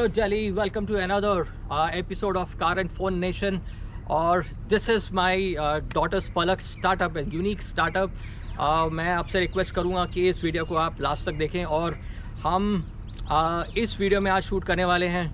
Hello Jelly, welcome to another episode of Car and Phone Nation. और this is my daughter's Palak startup, a unique startup. मैं आपसे request करूँगा कि इस video को आप लास्ट तक देखें और हम इस वीडियो में आज शूट करने वाले हैं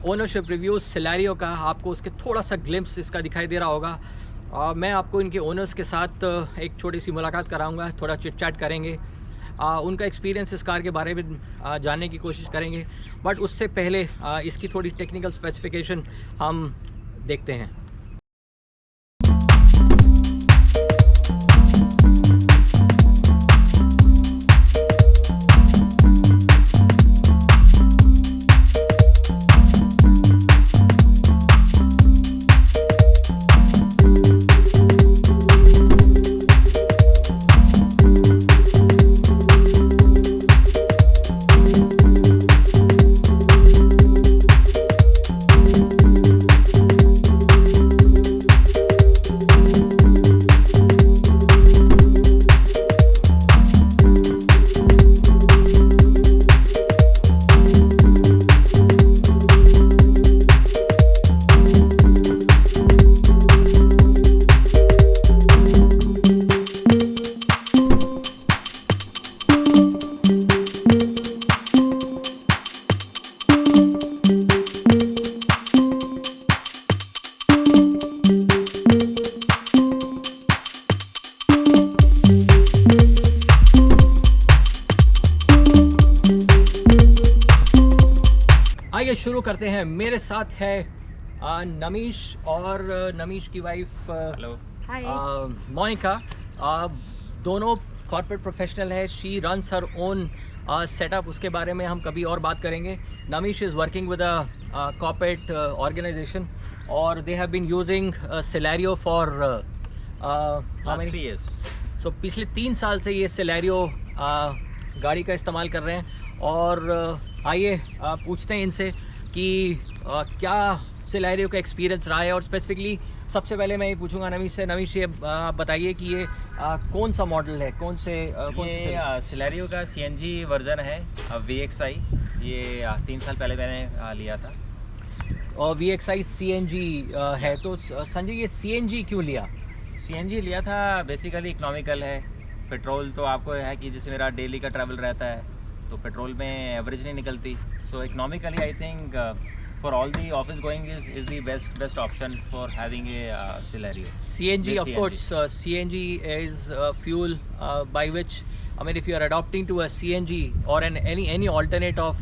ओनरशिप रिव्यू सिलेरियो का। आपको उसके थोड़ा सा ग्लिम्स इसका दिखाई दे रहा होगा। मैं आपको इनके ओनर्स के साथ एक छोटी सी मुलाकात कराऊँगा, थोड़ा चिट चैट करेंगे, उनका एक्सपीरियंस इस कार के बारे में जानने की कोशिश करेंगे। बट उससे पहले इसकी थोड़ी टेक्निकल स्पेसिफिकेशन हम देखते हैं। आइए शुरू करते हैं। मेरे साथ है नमीश और नमीश की वाइफ मोनिका। दोनों कॉर्पोरेट प्रोफेशनल है। She runs her own setup, उसके बारे में हम कभी और बात करेंगे। Namish is working with a corporate organisation और they have been using Celerio for 3 years। So पिछले 3 साल से ये सिलेरियो गाड़ी का इस्तेमाल कर रहे हैं। और आइए पूछते हैं इनसे कि क्या सिलेरियो का एक्सपीरियंस रहा है। और स्पेसिफिकली सबसे पहले मैं ये पूछूंगा नमीश से। नमीश, ये आप बताइए कि ये कौन सा मॉडल है, कौन से सिलेरियो का CNG वर्जन है VXI। ये 3 साल पहले मैंने लिया था। और VXI CNG है। तो संजय, ये CNG क्यों लिया? CNG लिया था बेसिकली इकोनॉमिकल है। पेट्रोल तो आपको है कि जैसे मेरा डेली का ट्रैवल रहता है तो पेट्रोल में एवरेज नहीं निकलती। So economically I think for all the office going is the best option for having a Celerio. CNG, of course, CNG is fuel by which, I mean, if you are adopting to a CNG or any alternate of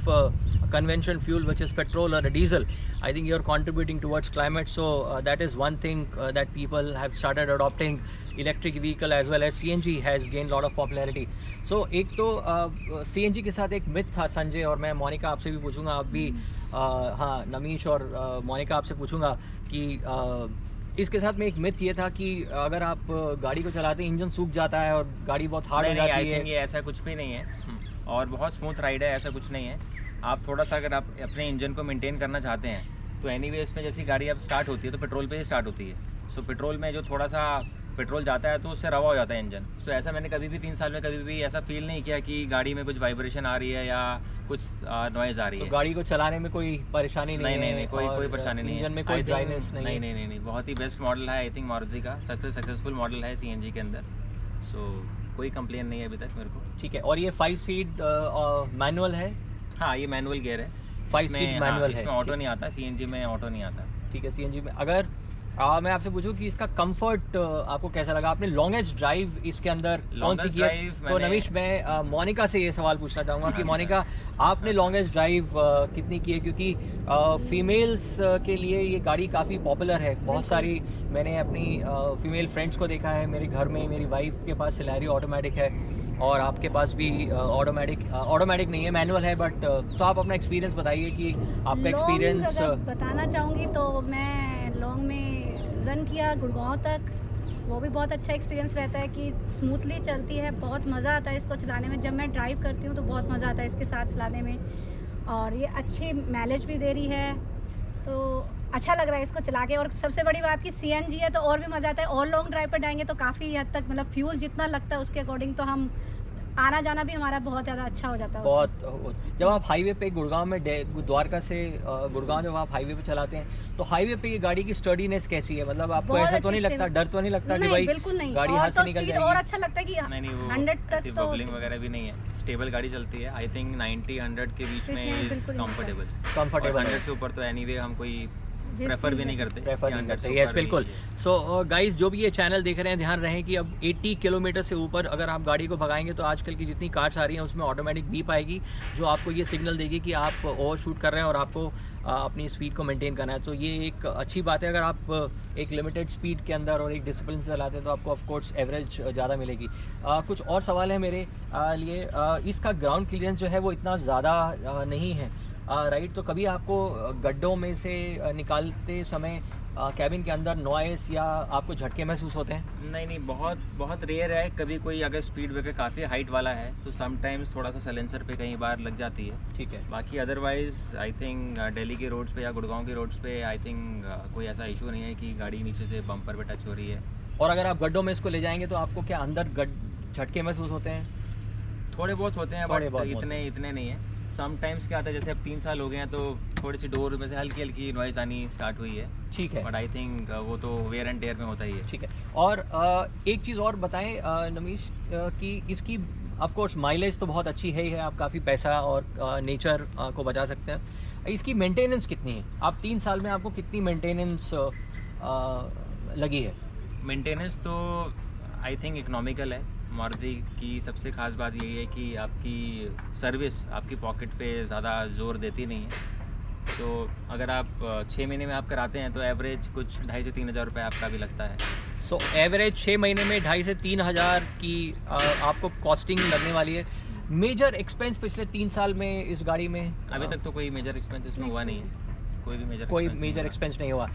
conventional fuel, which is petrol or a diesel, I think you're contributing towards climate. So that is one thing that people have started adopting electric vehicle as well as CNG has gained lot of popularity. So एक तो CNG के साथ एक myth था संजय, और मैं मोनिका आपसे भी पूछूंगा, आप भी हाँ नमीश और मोनिका आपसे पूछूंगा कि इसके साथ में एक मिथ ये था कि अगर आप गाड़ी को चलाते हैं इंजन सूख जाता है और गाड़ी बहुत हार्ड हो जाती है। ये ऐसा कुछ भी नहीं है और बहुत स्मूथ राइड है, ऐसा कुछ नहीं है। आप थोड़ा सा अगर आप अपने इंजन को मेंटेन करना चाहते हैं तो एनीवे इसमें जैसी गाड़ी अब स्टार्ट होती है तो पेट्रोल पे ही स्टार्ट होती है। सो पेट्रोल में जो थोड़ा सा पेट्रोल जाता है तो उससे रवा हो जाता है इंजन। सो ऐसा मैंने कभी भी 3 साल में कभी भी ऐसा फील नहीं किया कि गाड़ी में कुछ वाइब्रेशन आ रही है या कुछ नॉइज़ आ रही है। गाड़ी को चलाने में कोई परेशानी नहीं, कोई परेशानी नहीं है। इंजन में कोई ड्राइनेस नहीं, बहुत ही बेस्ट मॉडल है आई थिंक मारुति का। सबसे सक्सेसफुल मॉडल है CNG के अंदर। सो कोई कंप्लेन नहीं है अभी तक मेरे को। ठीक है। और ये 5 स्पीड मैनुअल है? हाँ, ये मैनुअल गियर है। 5 स्पीड मैनुअल है। इसमें ऑटो नहीं आता, CNG में ऑटो नहीं आता। ठीक है। CNG में अगर मैं आपसे पूछूं कि इसका कंफर्ट आपको कैसा लगा? आपने लॉन्गेस्ट ड्राइव इसके अंदर कौन सी की है? तो नमीश, मैं मोनिका से ये सवाल पूछना चाहूँगा कि मोनिका, आपने लॉन्गेस्ट ड्राइव कितनी की है? क्योंकि फीमेल्स के लिए ये गाड़ी काफ़ी पॉपुलर है। बहुत सारी मैंने अपनी फीमेल फ्रेंड्स को देखा है। मेरे घर में मेरी वाइफ के पास सिलेरियो ऑटोमेटिक है और आपके पास भी ऑटोमेटिक नहीं है, मैनुअल है। बट तो आप अपना एक्सपीरियंस बताइए कि आपका एक्सपीरियंस। बताना चाहूँगी तो मैं लॉन्ग में रन किया गुड़गांव तक, वो भी बहुत अच्छा एक्सपीरियंस रहता है कि स्मूथली चलती है, बहुत मज़ा आता है इसको चलाने में। जब मैं ड्राइव करती हूँ तो बहुत मज़ा आता है इसके साथ चलाने में, और ये अच्छी माइलेज भी दे रही है तो अच्छा लग रहा है इसको चला के। और सबसे बड़ी बात कि CNG है तो और भी मज़ा आता है। और लॉन्ग ड्राइव पर जाएंगे तो काफ़ी हद तक मतलब फ्यूल जितना लगता है उसके अकॉर्डिंग तो हम आना जाना भी हमारा बहुत ज़्यादा अच्छा हो जाता है बहुत। जब आप हाईवे पे गुड़गांव में द्वारका से गुड़गांव जब आप हाईवे पे चलाते हैं तो हाईवे पे ये गाड़ी की स्टडीनेस कैसी है? मतलब आपको बहुत ऐसा तो अच्छी नहीं लगता, डर तो नहीं लगता कि नहीं, भाई बिल्कुल नहीं। गाड़ी और हाथ से तो निकल स्पीड जाएगी? और अच्छा लगता है कि नहीं वो 100 तक ऐसी तो बबलिंग वगैरह भी नहीं है, स्टेबल गाड़ी चलती है। आई थिंक 90-100 के बीच इसमें में इज बिल्कुल नहीं कंफर्टेबल। कंफर्टेबल 100 से ऊपर तो एनीवे हम कोई Risk प्रेफर भी नहीं नहीं करते। प्रेफर कि नहीं 100 करते। से यस ऊपर बिल्कुल। नहीं। सो गाइस जो भी ये चैनल देख रहे हैं ध्यान रहे कि अब 80 किलोमीटर से ऊपर अगर आप गाड़ी को भगाएंगे तो आजकल की जितनी कार्स आ रही हैं उसमें ऑटोमेटिक बीप आएगी जो आपको ये सिग्नल देगी कि आप ओवर शूट कर रहे हैं और आपको अपनी स्पीड को मेंटेन करना है। तो ये एक अच्छी बात है। अगर आप एक लिमिटेड स्पीड के अंदर और एक डिसिप्लिन से चलाते हैं तो आपको ऑफ कोर्स एवरेज ज़्यादा मिलेगी। कुछ और सवाल है मेरे लिए। इसका ग्राउंड क्लियरेंस जो है वो इतना ज़्यादा नहीं है, राइट? तो कभी आपको गड्ढों में से निकालते समय कैबिन के अंदर नॉइस या आपको झटके महसूस होते हैं? नहीं, बहुत बहुत रेयर है। कभी कोई अगर स्पीड ब्रेकर काफ़ी हाइट वाला है तो समटाइम्स थोड़ा सा साइलेंसर पे कहीं बार लग जाती है। ठीक है। बाकी अदरवाइज आई थिंक दिल्ली के रोड्स पे या गुड़गांव के रोड्स पे आई थिंक कोई ऐसा इशू नहीं है कि गाड़ी नीचे से बम्पर पे टच हो रही है। और अगर आप गड्ढों में इसको ले जाएंगे तो आपको क्या अंदर झटके महसूस होते हैं? थोड़े बहुत होते हैं थोड़े बट बहुत इतने नहीं है। समटाइम्स क्या आता है, जैसे अब 3 साल हो गए हैं तो थोड़ी सी डोर में से हल्की हल्की नॉइज़ आनी स्टार्ट हुई है। ठीक है। बट आई थिंक वो तो वेयर एंड टेयर में होता ही है। ठीक है। और एक चीज़ और बताएं नमीश कि इसकी ऑफ कोर्स माइलेज तो बहुत अच्छी है ही है, आप काफ़ी पैसा और नेचर को बचा सकते हैं। इसकी मेंटेनेंस कितनी है? आप 3 साल में आपको कितनी मेंटेनेंस लगी है? मेंटेनेंस तो आई थिंक इकोनॉमिकल है। मारुति की सबसे ख़ास बात यही है कि आपकी सर्विस आपकी पॉकेट पे ज़्यादा जोर देती नहीं है। तो अगर आप 6 महीने में आप कराते हैं तो एवरेज कुछ 2,500 से 3,000 रुपये आपका भी लगता है। सो एवरेज 6 महीने में 2,500 से 3,000 की आपको कॉस्टिंग लगने वाली है। मेजर एक्सपेंस पिछले 3 साल में इस गाड़ी में? अभी तक तो कोई मेजर एक्सपेंस इसमें हुआ नहीं है। कोई मेजर एक्सपेंस नहीं हुआ।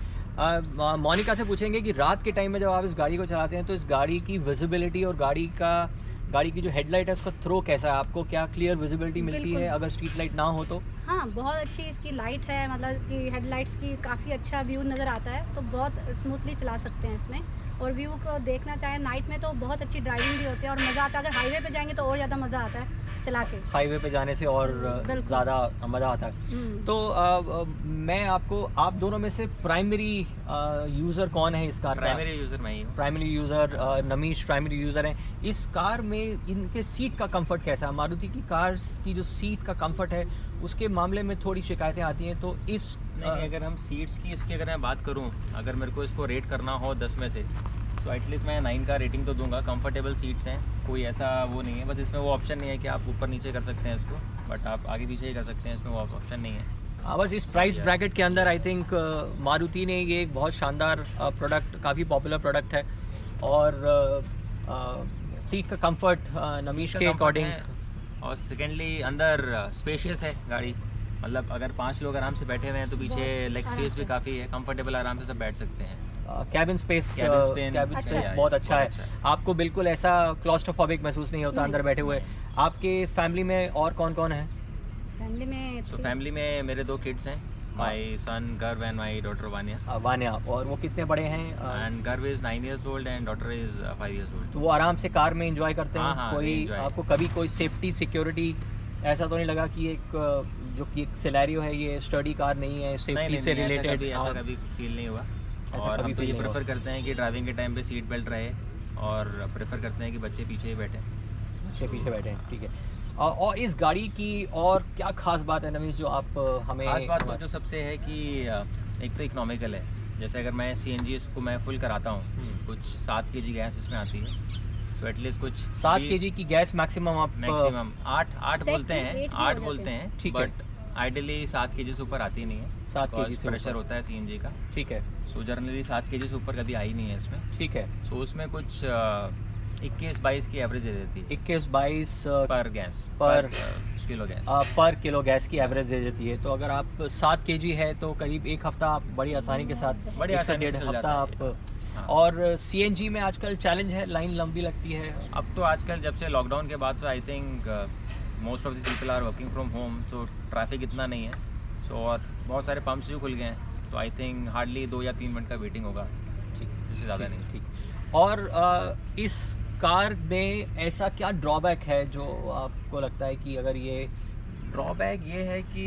मोनिका से पूछेंगे कि रात के टाइम में जब आप इस गाड़ी को चलाते हैं तो इस गाड़ी की विजिबिलिटी और गाड़ी की जो हेडलाइट है उसका थ्रो कैसा है? आपको क्या क्लियर विजिबिलिटी मिलती है अगर स्ट्रीट लाइट ना हो तो? हाँ, बहुत अच्छी इसकी लाइट है, मतलब कि हेडलाइट्स की काफ़ी अच्छा व्यू नज़र आता है, तो बहुत स्मूथली चला सकते हैं इसमें। और व्यू को देखना चाहें नाइट में तो बहुत अच्छी ड्राइविंग भी होती है और मज़ा आता है। अगर हाईवे पे जाएंगे तो और ज़्यादा मज़ा आता है चला के। हाईवे पे जाने से और ज़्यादा मज़ा आता है। तो मैं आप दोनों में से प्राइमरी यूज़र कौन है इस कार का? प्राइमरी यूज़र मैं ही हूँ। Primary user Namish primary user हैं। इस कार में इनके सीट का कंफर्ट कैसा है? मारुति की कार्स की जो सीट का कंफर्ट है उसके मामले में थोड़ी शिकायतें आती हैं, तो इस अगर हम सीट्स की इसकी अगर मैं बात करूं, अगर मेरे को इसको रेट करना हो 10 में से तो एटलीस्ट मैं 9 का रेटिंग तो दूंगा। कंफर्टेबल सीट्स हैं, कोई ऐसा वो नहीं है। बस इसमें वो ऑप्शन नहीं है कि आप ऊपर नीचे कर सकते हैं इसको, बट आप आगे पीछे ही कर सकते हैं, इसमें वो ऑप्शन नहीं है। बस इस प्राइस ब्रैकेट के अंदर आई थिंक मारुति ने ये एक बहुत शानदार प्रोडक्ट, काफ़ी पॉपुलर प्रोडक्ट है। और सीट का कंफर्ट नमीश के अकॉर्डिंग, और सेकेंडली अंदर स्पेशियस है गाड़ी। मतलब अगर 5 लोग आराम से बैठे हुए हैं तो पीछे लेग स्पेस भी काफ़ी है, कंफर्टेबल आराम से सब बैठ सकते हैं। कैबिन स्पेस बहुत अच्छा है। आपको बिल्कुल ऐसा क्लॉस्ट्रोफोबिक महसूस नहीं होता अंदर बैठे हुए। आपके फैमिली में और कौन कौन है? फैमिली में मेरे 2 किड्स हैं, माई सन गर्व एंड माई डॉटर वानिया। और वो कितने बड़े हैं? एंड गर्व is 9 years old and daughter is 5 years old। तो वो आराम से कार में एंजॉय करते हैं? हाँ, कोई आपको कभी कोई सेफ्टी सिक्योरिटी ऐसा तो नहीं लगा कि एक जो कि एक सिनेरियो है, ये स्टडी कार नहीं है, सेफ्टी से रिलेटेड? ऐसा कभी फील नहीं हुआ। और हम तो ये प्रेफर करते हैं कि ड्राइविंग के टाइम पे सीट बेल्ट रहे, और प्रेफर करते हैं कि बच्चे पीछे ही बैठे। ठीक है। और इस गाड़ी की और क्या खास बात है नमीश जो आप हमें? खास बात तो जो सबसे है कि एक तो इकोनॉमिकल है। जैसे अगर मैं CNG इसको मैं फुल कराता हूँ, कुछ 7 kg गैस इसमें आती है। सो एटलीस्ट कुछ 7 kg की गैस मैक्सिमम 8 बोलते हैं, ठीक है। बट आइडियली 7 kg से ऊपर आती नहीं है। 7 kg से प्रेशर होता है CNG का। ठीक है। सो जनरली 7 kg से ऊपर कभी आई नहीं है इसमें। ठीक है। सो उसमें कुछ 21-22 की एवरेज दे देती है। 21-22 पर गैस पर किलो गैस की एवरेज दे देती है। तो अगर आप 7 kg है तो करीब 1 हफ्ता आप बड़ी आसानी के साथ, 1 से 1.5 हफ्ता आप। हाँ। और CNG में आजकल चैलेंज है, लाइन लंबी लगती है। अब तो आजकल जब से लॉकडाउन के बाद तो I think most of the people are working from home, तो ट्रैफिक इतना नहीं है। सो और बहुत सारे पंप्स भी खुल गए हैं, तो आई थिंक हार्डली 2 या 3 मिनट का वेटिंग होगा, ठीक, इससे ज़्यादा नहीं। ठीक। और इस कार में ऐसा क्या ड्रॉबैक है जो आपको लगता है कि अगर ये ड्रॉबैक ये है कि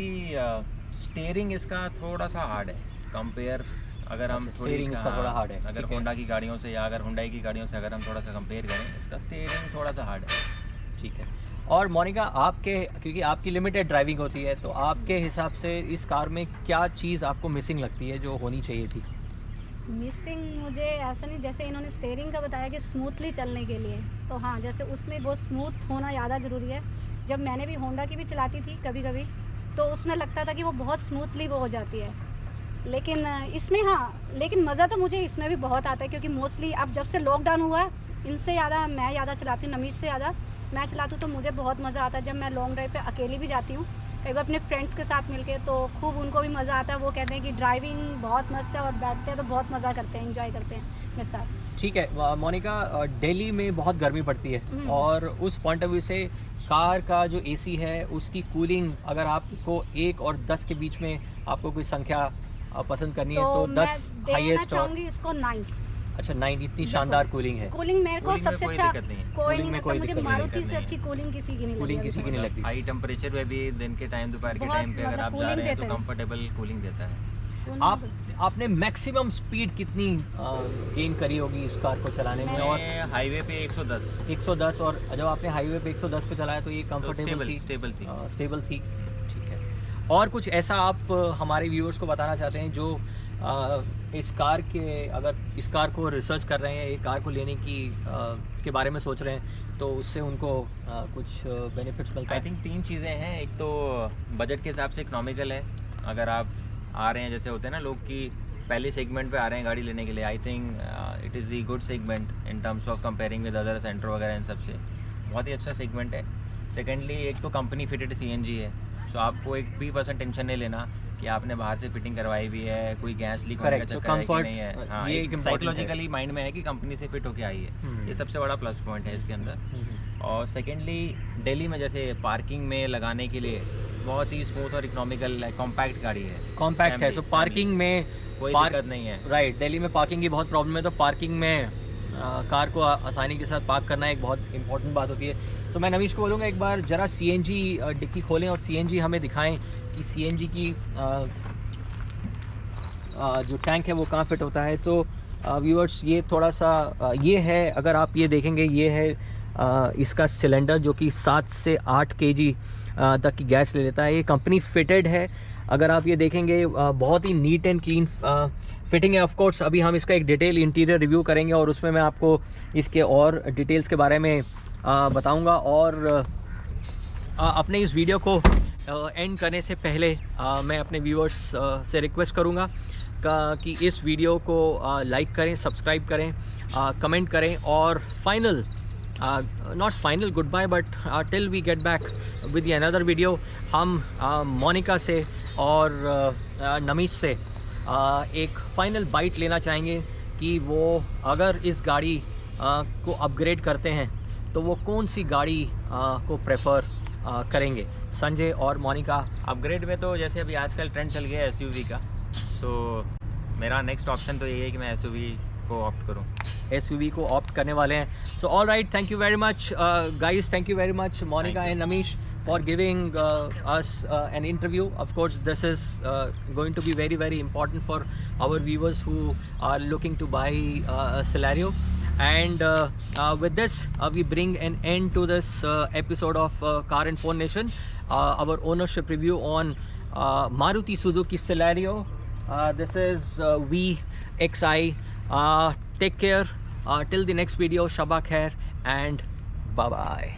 स्टीयरिंग इसका थोड़ा सा हार्ड है कंपेयर, अगर हम स्टीयरिंग इसका थोड़ा हार्ड है, अगर होंडा की गाड़ियों से या अगर हुंडई की गाड़ियों से अगर हम थोड़ा सा कंपेयर करें, इसका स्टीयरिंग थोड़ा सा हार्ड है। ठीक है। और मोनिका, आपके, क्योंकि आपकी लिमिटेड ड्राइविंग होती है, तो आपके हिसाब से इस कार में क्या चीज़ आपको मिसिंग लगती है जो होनी चाहिए थी? मिसिंग मुझे ऐसा नहीं, जैसे इन्होंने स्टीयरिंग का बताया कि स्मूथली चलने के लिए, तो हाँ, जैसे उसमें वो स्मूथ होना ज़्यादा ज़रूरी है। जब मैंने भी होंडा की भी चलाती थी कभी कभी, तो उसमें लगता था कि वो बहुत स्मूथली वो हो जाती है, लेकिन इसमें हाँ, लेकिन मज़ा तो मुझे इसमें भी बहुत आता है, क्योंकि मोस्टली अब जब से लॉकडाउन हुआ, इनसे ज़्यादा मैं ज़्यादा चलाती हूँ, नमीश से ज़्यादा मैं चलाती हूँ, तो मुझे बहुत मज़ा आता है। जब मैं लॉन्ग ड्राइव पे अकेली भी जाती हूँ, कई बार अपने फ्रेंड्स के साथ मिलके, तो खूब उनको भी मज़ा आता है। वो कहते हैं कि ड्राइविंग बहुत मस्त है, और बैठते हैं तो बहुत मज़ा करते हैं, एंजॉय करते हैं मेरे साथ। ठीक है मोनिका, दिल्ली में बहुत गर्मी पड़ती है, और उस पॉइंट ऑफ व्यू से कार का जो एसी है उसकी कूलिंग, अगर आपको 1 और 10 के बीच में आपको कोई संख्या पसंद करनी है तो 10 हाईएस्ट, और इसको 9। अच्छा 9, इतनी शानदार कूलिंग है। कूलिंग मेरे को सबसे अच्छा कोई नहीं लगता, मुझे मारुति से अच्छी कूलिंग किसी की नहीं लगती। कूलिंग किसी की नहीं लगती। हाई टेम्परेचर में भी दिन के टाइम, दोपहर के टाइम पे अगर आप जा रहे हैं तो कंफर्टेबल कूलिंग देता है। आपने मैक्सिमम स्पीड कितनी गेन करी होगी इस कार को चलाने में? और हाईवे पे 110, और जब आपने हाईवे पे 110 पे चलाया तो ये कंफर्टेबल स्टेबल थी। ठीक है। और कुछ ऐसा आप हमारे व्यूअर्स को बताना चाहते हैं जो इस कार के, अगर इस कार को रिसर्च कर रहे हैं, एक कार को लेने की के बारे में सोच रहे हैं, तो उससे उनको कुछ बेनिफिट्स मिलता है? आई थिंक 3 चीज़ें हैं। एक तो बजट के हिसाब से इकोनॉमिकल है। अगर आप आ रहे हैं, जैसे होते हैं ना लोग कि पहले सेगमेंट पे आ रहे हैं गाड़ी लेने के लिए, I think it is the good segment in terms of comparing with other Santro वगैरह, इन सब से बहुत ही अच्छा सेगमेंट है। सेकेंडली, एक तो कंपनी फिटेड CNG है, सो आपको एक भी % टेंशन नहीं लेना कि आपने बाहर से फिटिंग करवाई भी है, कोई गैस लीक होने का चक्कर है कि नहीं है। हाँ, ये साइकोलॉजिकली माइंड में है कि कंपनी से फिट होके आई है, ये सबसे बड़ा प्लस पॉइंट है इसके अंदर। और सेकेंडली, दिल्ली में जैसे पार्किंग में लगाने के लिए बहुत ही स्मूथ और इकोनॉमिकल कॉम्पैक्ट गाड़ी है। कॉम्पैक्ट है, सो पार्किंग में कोई दिक्कत नहीं है। राइट, दिल्ली में पार्किंग की बहुत प्रॉब्लम है, तो पार्किंग में कार को आसानी के साथ पार्क करना एक बहुत इंपॉर्टेंट बात होती है। तो मैं नमीश को बोलूँगा एक बार ज़रा CNG डिक्की खोलें और CNG हमें दिखाएं कि CNG की जो टैंक है वो कहाँ फिट होता है। तो व्यूअर्स, ये थोड़ा सा ये है, अगर आप ये देखेंगे, ये है इसका सिलेंडर जो कि 7 से 8 kg तक की गैस ले लेता है। ये कंपनी फिटेड है, अगर आप ये देखेंगे बहुत ही नीट एंड क्लीन फिटिंग है। ऑफ कोर्स अभी हम इसका एक डिटेल इंटीरियर रिव्यू करेंगे और उसमें मैं आपको इसके और डिटेल्स के बारे में बताऊंगा। और अपने इस वीडियो को एंड करने से पहले मैं अपने व्यूअर्स से रिक्वेस्ट करूंगा कि इस वीडियो को लाइक करें, सब्सक्राइब करें, कमेंट करें, और final, not final good bye, but till we get back with another video, हम मोनिका से और नमीश से एक फाइनल बाइट लेना चाहेंगे कि वो अगर इस गाड़ी को अपग्रेड करते हैं तो वो कौन सी गाड़ी को प्रेफर करेंगे। संजय और मोनिका, अपग्रेड में तो जैसे अभी आजकल ट्रेंड चल गया है SUV का, सो मेरा नेक्स्ट ऑप्शन तो यही है कि मैं SUV को ऑप्ट करूं। SUV को ऑप्ट करने वाले हैं। So all right, thank you very much guys, thank you very much Monika and Namish for giving us an interview. Of course, this is going to be very, very important for our viewers who are looking to buy a Celerio. And with this, we bring an end to this episode of Car and Phone Nation, our ownership review on Maruti Suzuki Celerio. This is VXI. Take care. Till the next video, Shabba Khair and bye-bye.